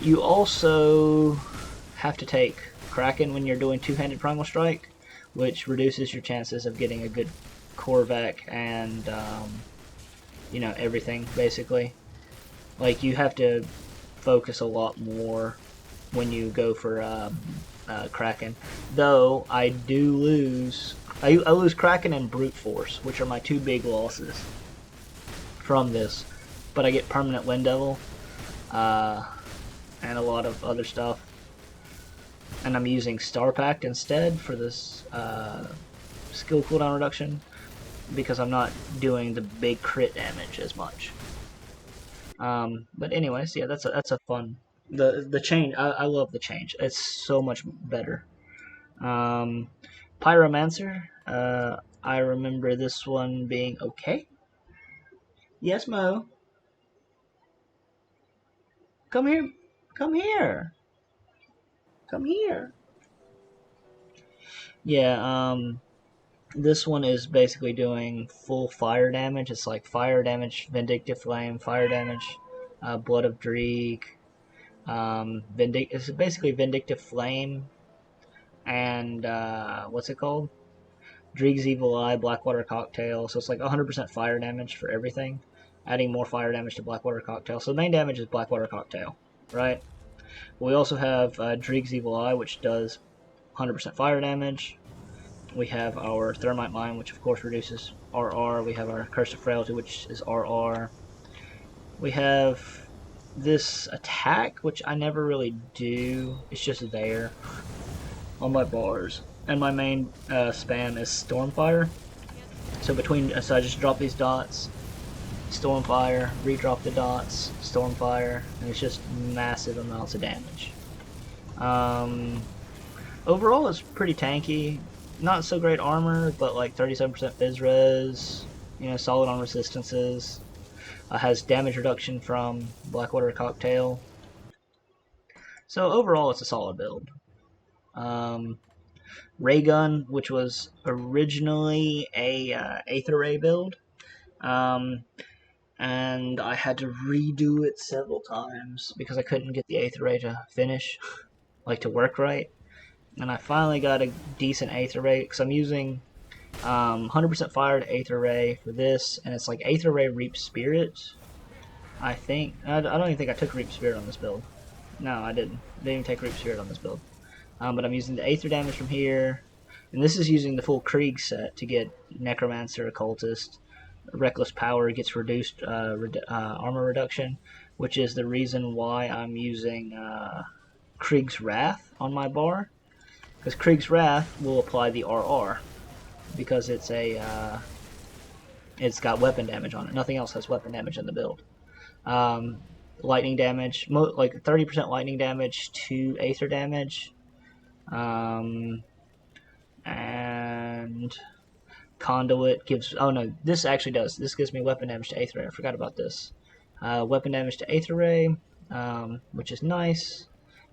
Speaker 1: You also have to take Kraken when you're doing two-handed Primal Strike, which reduces your chances of getting a good Korvac and, you know, everything, basically. Like, you have to focus a lot more when you go for Kraken. Though, I do lose... I lose Kraken and Brute Force, which are my two big losses from this. But I get permanent Wind Devil, and a lot of other stuff. And I'm using Star Pact instead for this skill cooldown reduction, because I'm not doing the big crit damage as much. But anyways, yeah, that's a fun... The change, I love the change. It's so much better. Pyromancer, I remember this one being okay. Yes, Mo. Come here. Come here. Come here. Yeah, this one is basically doing full fire damage. It's like fire damage, Vindictive Flame, fire damage, Blood of Dreeg. It's basically Vindictive Flame and, what's it called? Dreeg's Evil Eye, Blackwater Cocktail. So it's like 100% fire damage for everything. Adding more fire damage to Blackwater Cocktail. So the main damage is Blackwater Cocktail, right? We also have Dreeg's Evil Eye, which does 100% fire damage. We have our Thermite Mine, which of course reduces RR. We have our Curse of Frailty, which is RR. We have this attack, which I never really do. It's just there on my bars. And my main spam is Stormfire. So so I just drop these dots, Stormfire, redrop the dots, Stormfire, and it's just massive amounts of damage. Overall, it's pretty tanky. Not so great armor, but like 37% Phys Res, you know, solid on resistances. Has damage reduction from Blackwater Cocktail. So overall, it's a solid build. Ray Gun, which was originally a Aether Ray build, and I had to redo it several times because I couldn't get the Aether Ray to finish, like to work right. And I finally got a decent Aether Ray, because I'm using 100% fired Aether Ray for this, and it's like Aether Ray Reap Spirit, I think. I don't even think I took Reap Spirit on this build. No, I didn't. I didn't even take Reap Spirit on this build. But I'm using the Aether damage from here, and this is using the full Krieg set to get Necromancer, Occultist. Reckless Power gets reduced armor reduction, which is the reason why I'm using Krieg's Wrath on my bar. Because Krieg's Wrath will apply the RR, because it's got weapon damage on it. Nothing else has weapon damage in the build. Lightning damage, like 30% lightning damage to Aether damage, and Conduit gives... Oh no, this actually does. This gives me weapon damage to Aether Ray. I forgot about this. Weapon damage to Aether Ray, which is nice.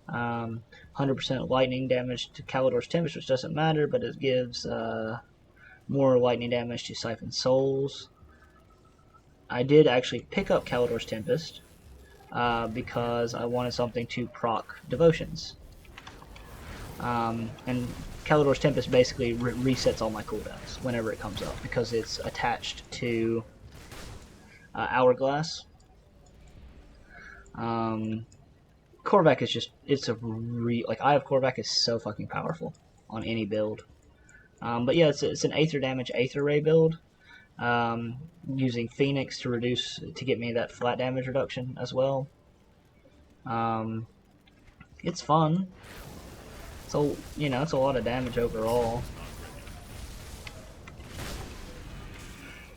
Speaker 1: 100% lightning damage to Kalidor's Tempest, which doesn't matter, but it gives more lightning damage to Siphon Souls. I did actually pick up Kalidor's Tempest because I wanted something to proc Devotions. And Kalidor's Tempest basically resets all my cooldowns whenever it comes up, because it's attached to Hourglass. Korvac is just, like, Eye of Korvac is so fucking powerful on any build. But yeah, it's an Aether damage Aether Ray build, using Phoenix to get me that flat damage reduction as well. It's fun. So, you know, it's a lot of damage overall.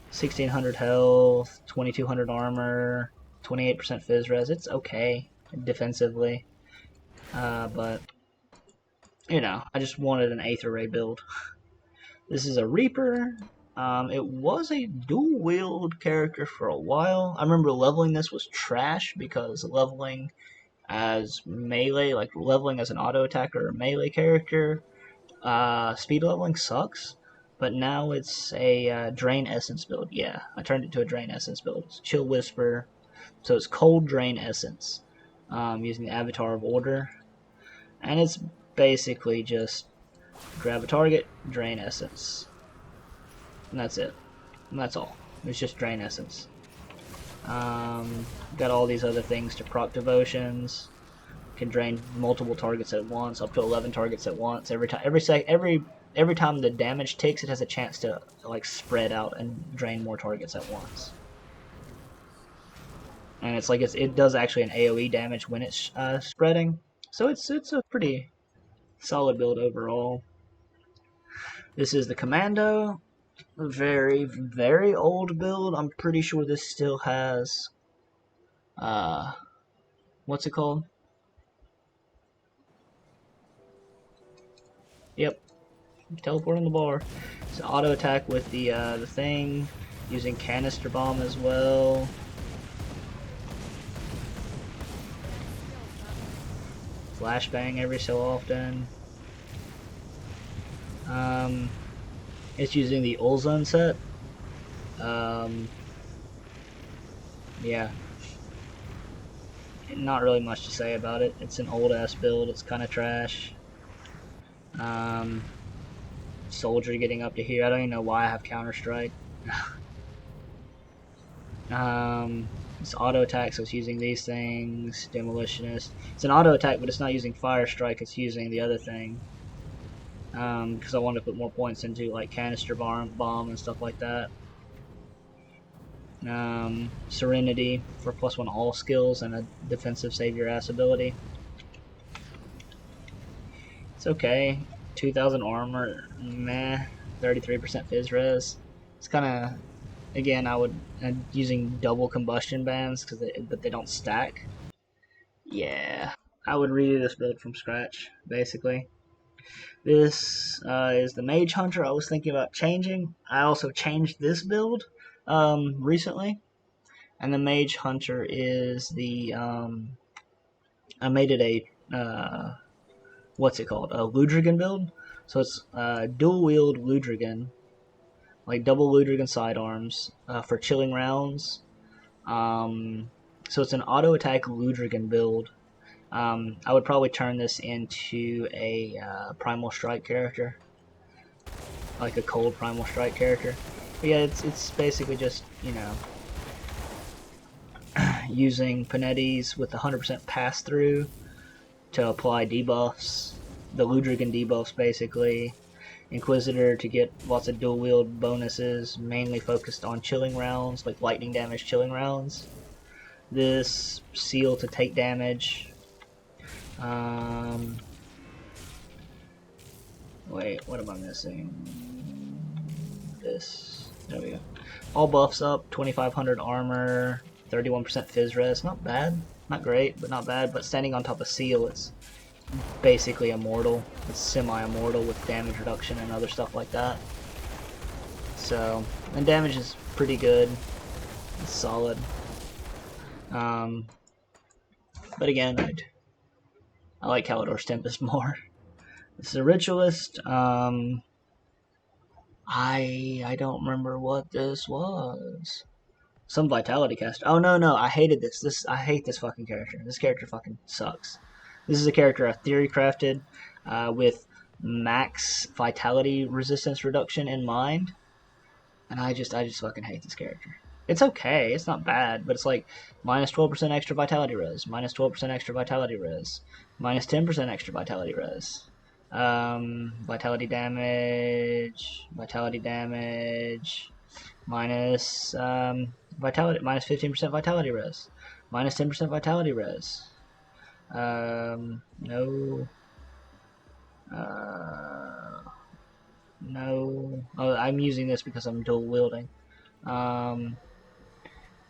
Speaker 1: 1600 health, 2200 armor, 28% Phys Res. It's okay defensively. but you know, I just wanted an Aether Ray build. This is a Reaper. It was a dual wield character for a while. I remember leveling this was trash because leveling as melee, like leveling as an auto attacker or melee character, speed leveling sucks. But now it's a Drain Essence build. Yeah, I turned it to a Drain Essence build. It's Chill Whisper. So it's Cold Drain Essence using the Avatar of Order. And it's basically just grab a target, drain essence. And that's it. And that's all. It's just drain essence. Got all these other things to proc devotions. Can drain multiple targets at once, up to 11 targets at once. Every time the damage ticks, it has a chance to like spread out and drain more targets at once. And it's like it does actually an AOE damage when it's spreading. So it's a pretty solid build overall. This is the Commando. A very, very old build. I'm pretty sure this still has what's it called? Yep. Teleport on the bar. It's an auto attack with the thing, using canister bomb as well. Flashbang every so often. It's using the Ulzone set. Yeah. Not really much to say about it. It's an old ass build. It's kind of trash. Soldier getting up to here. I don't even know why I have Counter Strike. It's auto attack, so it's using these things. Demolitionist. It's an auto attack, but it's not using Fire Strike. It's using the other thing. Because I wanted to put more points into like canister bomb and stuff like that. Serenity for +1 all skills and a defensive save your ass ability. It's okay. 2,000 armor, meh. 33% phys res. It's kind of, again, I'm using double combustion bands but they don't stack. Yeah, I would redo this build from scratch, basically. This is the Mage Hunter I was thinking about changing. I also changed this build recently. And the Mage Hunter is the, I made it a, what's it called? A Ludrigan build. So it's dual wield Ludrigan, like double Ludrigan sidearms for chilling rounds. So it's an auto attack Ludrigan build. I would probably turn this into a Primal Strike character, like a cold Primal Strike character. But yeah, it's basically just, you know, using Panetti's with 100% pass through to apply debuffs, the Ludrigan debuffs basically. Inquisitor to get lots of dual wield bonuses, mainly focused on chilling rounds, like lightning damage chilling rounds. This Seal to take damage. Wait, what am I missing? This. There we go. All buffs up, 2,500 armor, 31% phys res. Not bad. Not great, but not bad. But standing on top of Seal, it's basically immortal. It's semi-immortal with damage reduction and other stuff like that. So, and damage is pretty good. It's solid. But again, I like Calidor's Tempest more. This is a Ritualist. I don't remember what this was. Some Vitality caster. Oh no, I hated this. I hate this fucking character. This character fucking sucks. This is a character I theory crafted with max Vitality resistance reduction in mind, and I just fucking hate this character. It's okay, it's not bad, but it's like minus 12% extra Vitality res, minus 12% extra Vitality res, minus 10% extra Vitality res. Vitality damage, minus Vitality, minus 15% Vitality res, minus 10% Vitality res. No. No. Oh, I'm using this because I'm dual wielding.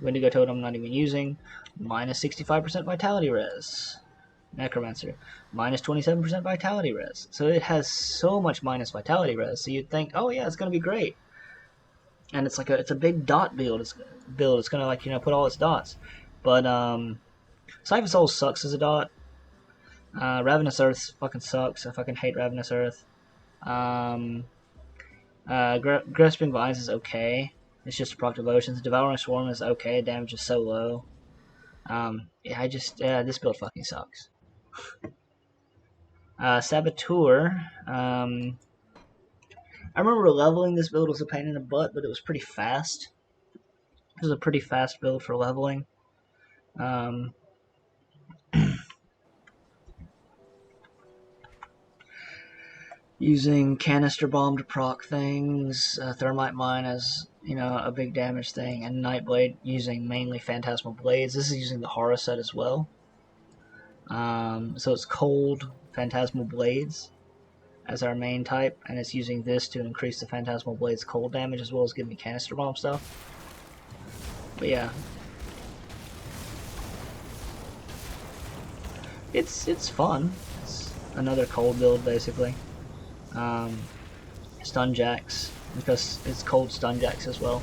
Speaker 1: Wendigo Totem I'm not even using. Minus 65% Vitality res. Necromancer, minus 27% vitality res. So it has so much minus vitality res. So you'd think, oh yeah, it's gonna be great. And it's like it's a big dot build. It's gonna like put all its dots. But Siphon Soul sucks as a dot. Ravenous Earth fucking sucks. I fucking hate Ravenous Earth. Grasping Vines is okay. It's just proc devotions. Devouring Swarm is okay. Damage is so low. This build fucking sucks. Saboteur. I remember leveling this build was a pain in the butt, but it was pretty fast. It was a pretty fast build for leveling. Using canister bomb to proc things, thermite mine as a big damage thing, and Nightblade using mainly phantasmal blades. This is using the horror set as well. So it's cold phantasmal blades as our main type, and it's using this to increase the phantasmal blades cold damage as well as give me canister bomb stuff. But yeah, it's fun. It's another cold build basically. Stun jacks because it's cold stun jacks as well.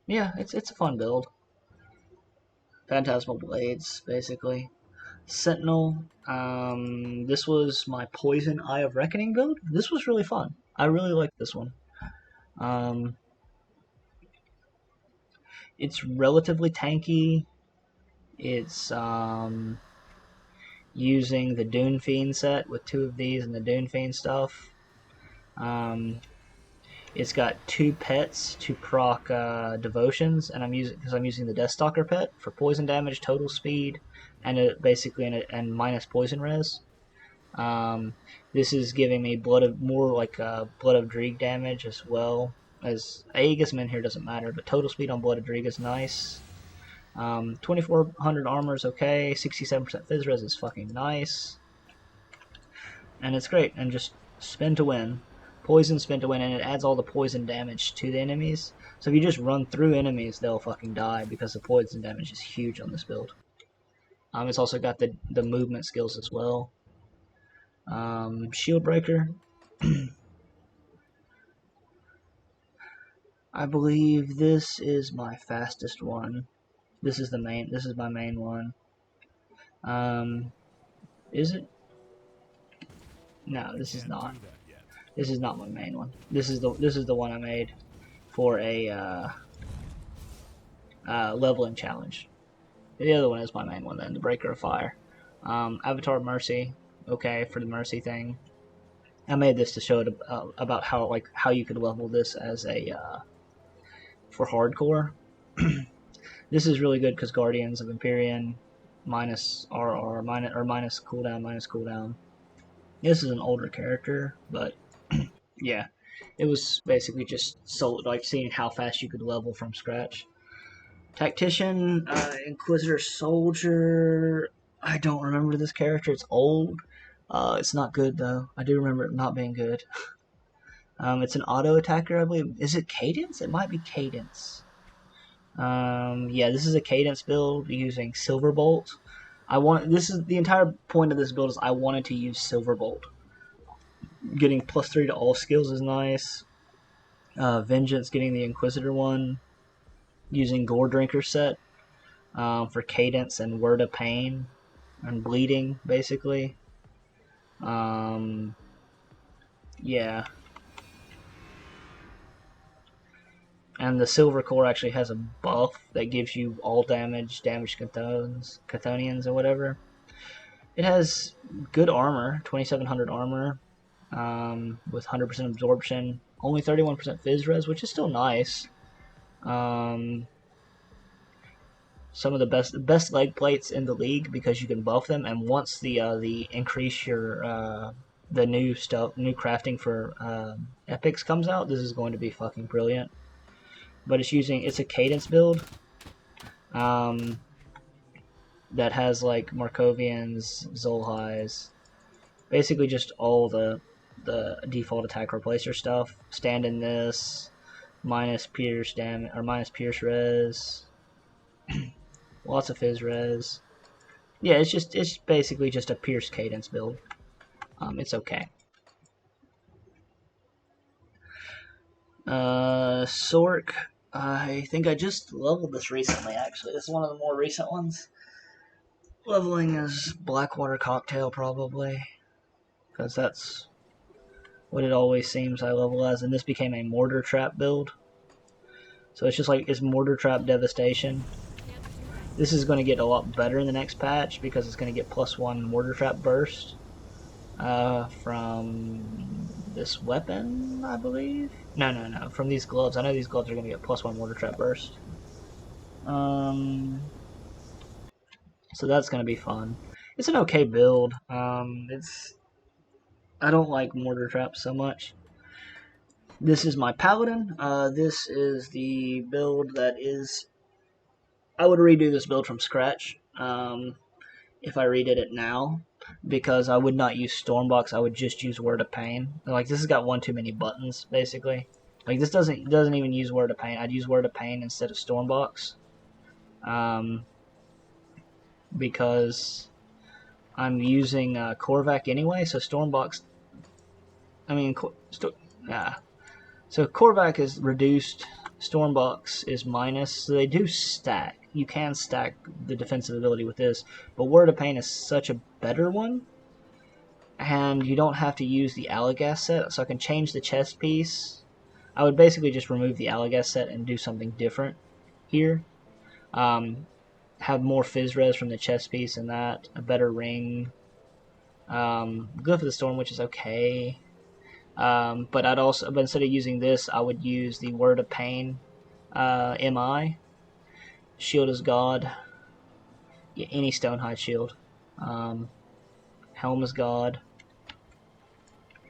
Speaker 1: Yeah, it's a fun build. Phantasmal blades basically. Sentinel. This was my Poison Eye of Reckoning build. This was really fun. I really liked this one. It's relatively tanky. It's using the Dune Fiend set with 2 of these and the Dune Fiend stuff. It's got 2 pets to proc devotions, and I'm using the Deathstalker pet for poison damage, total speed, and and minus poison res. This is giving me blood of Drieg damage as well as Aegis in here doesn't matter, but total speed on Blood of Drieg is nice. 2400 armor is okay. 67% phys res is fucking nice, and it's great. And just spin to win, poison spin to win, and it adds all the poison damage to the enemies. So if you just run through enemies, they'll fucking die because the poison damage is huge on this build. It's also got the movement skills as well. Shield Breaker. I believe this is my fastest one. This is my main one. Is it? No, this is not. This is not my main one. This is the one I made for a leveling challenge. The other one is my main one then, the Breaker of Fire. Avatar of Mercy, okay, for the Mercy thing. I made this to show it about how you could level this as a for hardcore. This is really good because Guardians of Empyrean minus RR minus cooldown. This is an older character, but yeah, it was basically just seeing how fast you could level from scratch. Tactician, Inquisitor Soldier. I don't remember this character. It's old. It's not good though. I do remember it not being good. It's an auto attacker, I believe. Is it Cadence? It might be Cadence. Yeah, this is a Cadence build using Silverbolt. This is the entire point of this build is I wanted to use Silverbolt. Getting +3 to all skills is nice. Vengeance, getting the Inquisitor one. Using Gore Drinker set for Cadence and Word of Pain and Bleeding, basically. Yeah. And the Silver Core actually has a buff that gives you all damaged Chthonians or whatever. It has good armor, 2700 armor, with 100% absorption, only 31% phys res, which is still nice. Some of the best leg plates in the league because you can buff them, and once the increase your the new crafting for epics comes out, this is going to be fucking brilliant. But it's a Cadence build that has like Markovians, Zolhais, basically just all the default attack replacer stuff. Stand in this, minus pierce damage or minus pierce res. Lots of Fizz Res. Yeah, it's basically just a Pierce Cadence build. It's okay. Sork. I think I just leveled this recently, actually. This is one of the more recent ones. Leveling is Blackwater Cocktail, probably. Because that's what it always seems I level as. And this became a Mortar Trap build. So it's just like, it's Mortar Trap Devastation. This is going to get a lot better in the next patch, because it's going to get +1 Mortar Trap Burst. From this weapon, I believe? No. From these gloves. I know these gloves are going to get +1 Mortar Trap Burst. So that's going to be fun. It's an okay build. I don't like Mortar Traps so much. This is my Paladin. This is the build that is... I would redo this build from scratch if I redid it now, because I would not use Stormbox. I would just use Word of Pain. Like, this has got one too many buttons, basically. Like, this doesn't even use Word of Pain. I'd use Word of Pain instead of Stormbox. Because I'm using Korvac anyway, so Stormbox... So Korvac is reduced, Stormbox is minus, so they do stack. You can stack the defensive ability with this, but Word of Pain is such a better one, and you don't have to use the Allagash set, so I can change the chest piece. I would basically just remove the Allagash set and do something different here. Have more Fizz Res from the chest piece and that, a better ring. Good for the Storm, which is okay. But instead of using this, I would use the Word of Pain MI. Shield is God. Yeah, any Stonehide shield. Helm is God.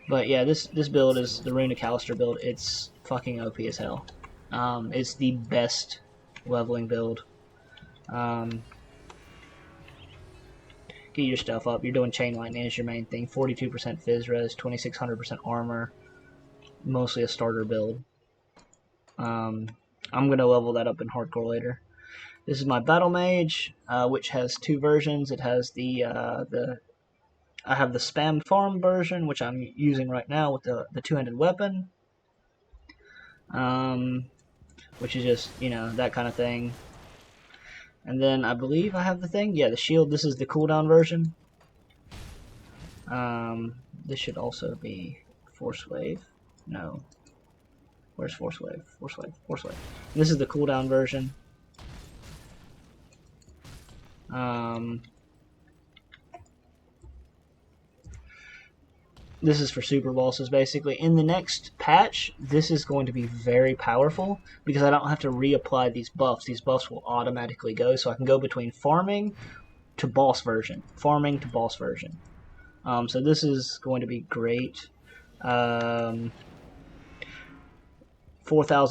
Speaker 1: But yeah, this build is the Rune of Callister build. It's fucking OP as hell. It's the best leveling build. Get your stuff up. You're doing Chain Lightning is your main thing. 42% Fizz Res, 2600% armor. Mostly a starter build. I'm going to level that up in Hardcore later. This is my Battle Mage, which has two versions. It has I have the Spam Farm version, which I'm using right now with the two-handed weapon. Which is just, that kind of thing. And then I believe I have the thing. Yeah, the shield. This is the cooldown version. This should also be Force Wave. No. Where's Force Wave? Force Wave. Force Wave. And this is the cooldown version. This is for super bosses, basically. In the next patch, this is going to be very powerful, because I don't have to reapply these buffs. These buffs will automatically go, so I can go between farming to boss version. Farming to boss version. So this is going to be great. 4,000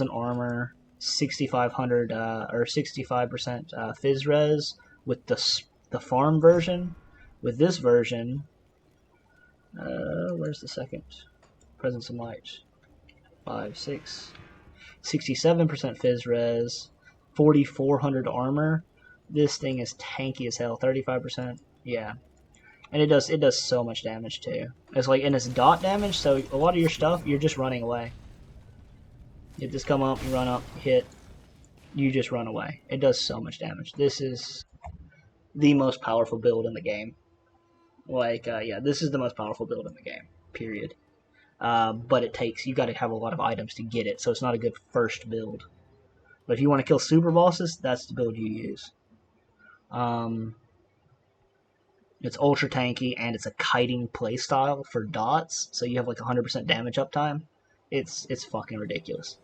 Speaker 1: armor, 6,500 or 65% Fizz Res with the farm version. With this version, where's the second? Presence of Might. 5, 6, 67% Fizz Res, 4,400 armor. This thing is tanky as hell. 35%. Yeah. And it does so much damage too. It's like, and it's dot damage, so a lot of your stuff, you're just running away. You just come up, you run up, hit, you just run away. It does so much damage. This is the most powerful build in the game. Yeah, this is the most powerful build in the game, period. But you gotta have a lot of items to get it, so it's not a good first build. But if you want to kill super bosses, that's the build you use. It's ultra tanky, and it's a kiting playstyle for dots, so you have like 100% damage uptime. It's fucking ridiculous.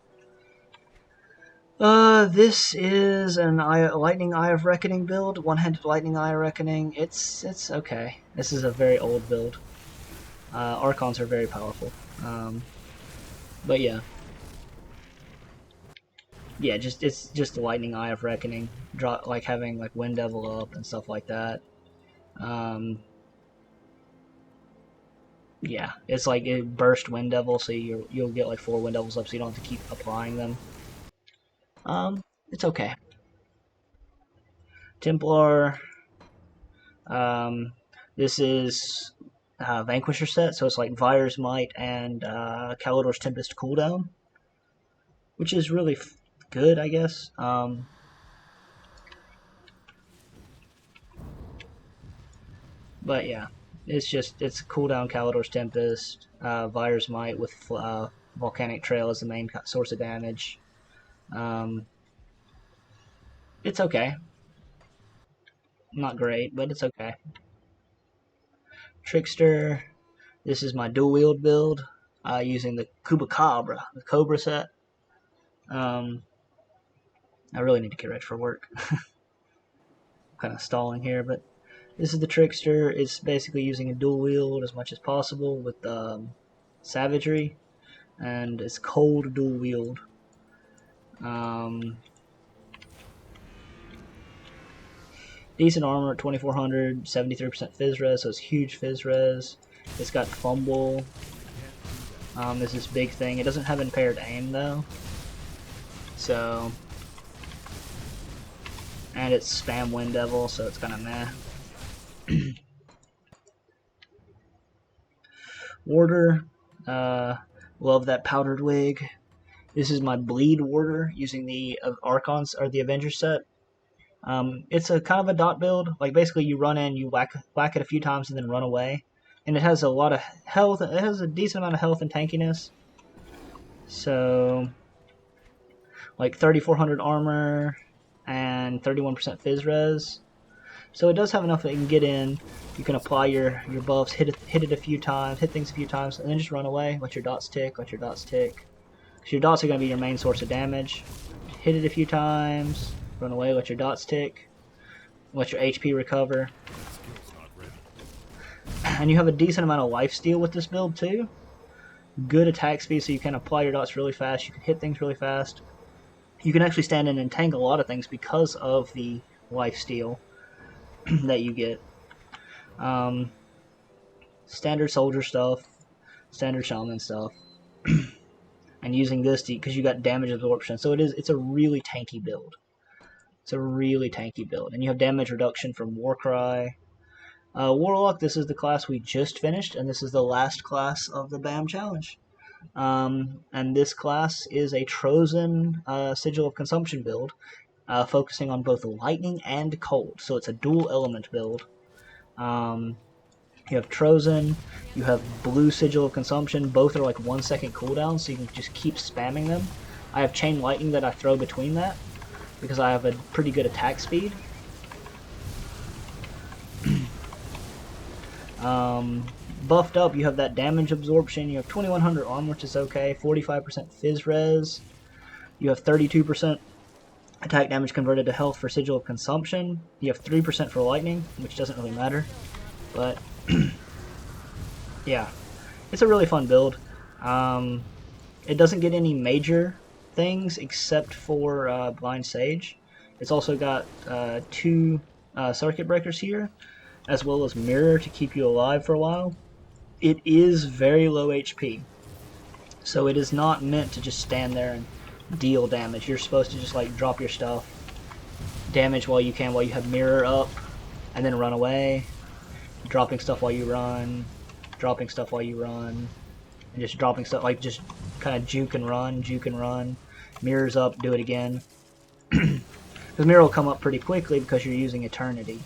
Speaker 1: This is an Lightning Eye of Reckoning build. One-handed Lightning Eye of Reckoning. It's okay. This is a very old build. Archons are very powerful. But yeah. Yeah, it's just the Lightning Eye of Reckoning. Like having like Wind Devil up and stuff like that. Yeah, it's like it burst Wind Devil, so you'll get like 4 Wind Devils up, so you don't have to keep applying them. It's okay. Templar. This is Vanquisher set, so it's like Vire's Might and Kalidor's Tempest cooldown, which is really good, I guess. But yeah, it's cooldown Kalidor's Tempest, Vire's Might with Volcanic Trail as the main source of damage. It's okay. Not great, but it's okay. Trickster. This is my dual wield build using the the Cobra set. I really need to get ready for work. Kind of stalling here, but this is the Trickster. It's basically using a dual wield as much as possible with Savagery, and it's cold dual wield. Decent armor at 2400, 73% Fizz res, so it's huge Fizz res. It's got Fumble. There's this big thing. It doesn't have impaired aim though. So, and it's spam Wind Devil, so it's kind of meh. Warder, love that powdered wig. This is my Bleed Warder using the Archons or the Avenger set. It's a kind of a dot build. Like basically, you run in, you whack it a few times, and then run away. And it has a lot of health. It has a decent amount of health and tankiness. So, like 3,400 armor and 31% Fizz res. So it does have enough that you can get in. You can apply your buffs, hit it a few times, hit things a few times, and then just run away. Let your dots tick. Let your dots tick. So your dots are going to be your main source of damage. Hit it a few times. Run away, let your dots tick, let your HP recover. And you have a decent amount of lifesteal with this build too. Good attack speed, so you can apply your dots really fast, you can hit things really fast. You can actually stand in and tank a lot of things because of the lifesteal that you get. Standard soldier stuff, standard shaman stuff. And using this because you got damage absorption, so it's a really tanky build. It's a really tanky build. And you have damage reduction from Warcry. Warlock, this is the class we just finished, and this is the last class of the Baam challenge. And this class is a Trozen Sigil of Consumption build, focusing on both lightning and cold. So it's a dual element build. You have Trozen, you have Blue Sigil of Consumption. Both are like 1 second cooldown, so you can just keep spamming them. I have Chain Lightning that I throw between that, because I have a pretty good attack speed. Buffed up, you have that damage absorption. You have 2100 armor, which is okay. 45% Fizz res. You have 32% attack damage converted to health for Sigil of Consumption. You have 3% for lightning, which doesn't really matter. But, yeah. It's a really fun build. It doesn't get any major things except for Blind Sage. It's also got 2 circuit breakers here, as well as Mirror to keep you alive for a while. It is very low HP, so it is not meant to just stand there and deal damage. You're supposed to just like drop your stuff, damage while you can, while you have Mirror up, and then run away. Dropping stuff while you run, dropping stuff while you run, and just dropping stuff, like just kind of juke and run. Mirrors up, do it again. Because Mirror will come up pretty quickly because you're using Eternity.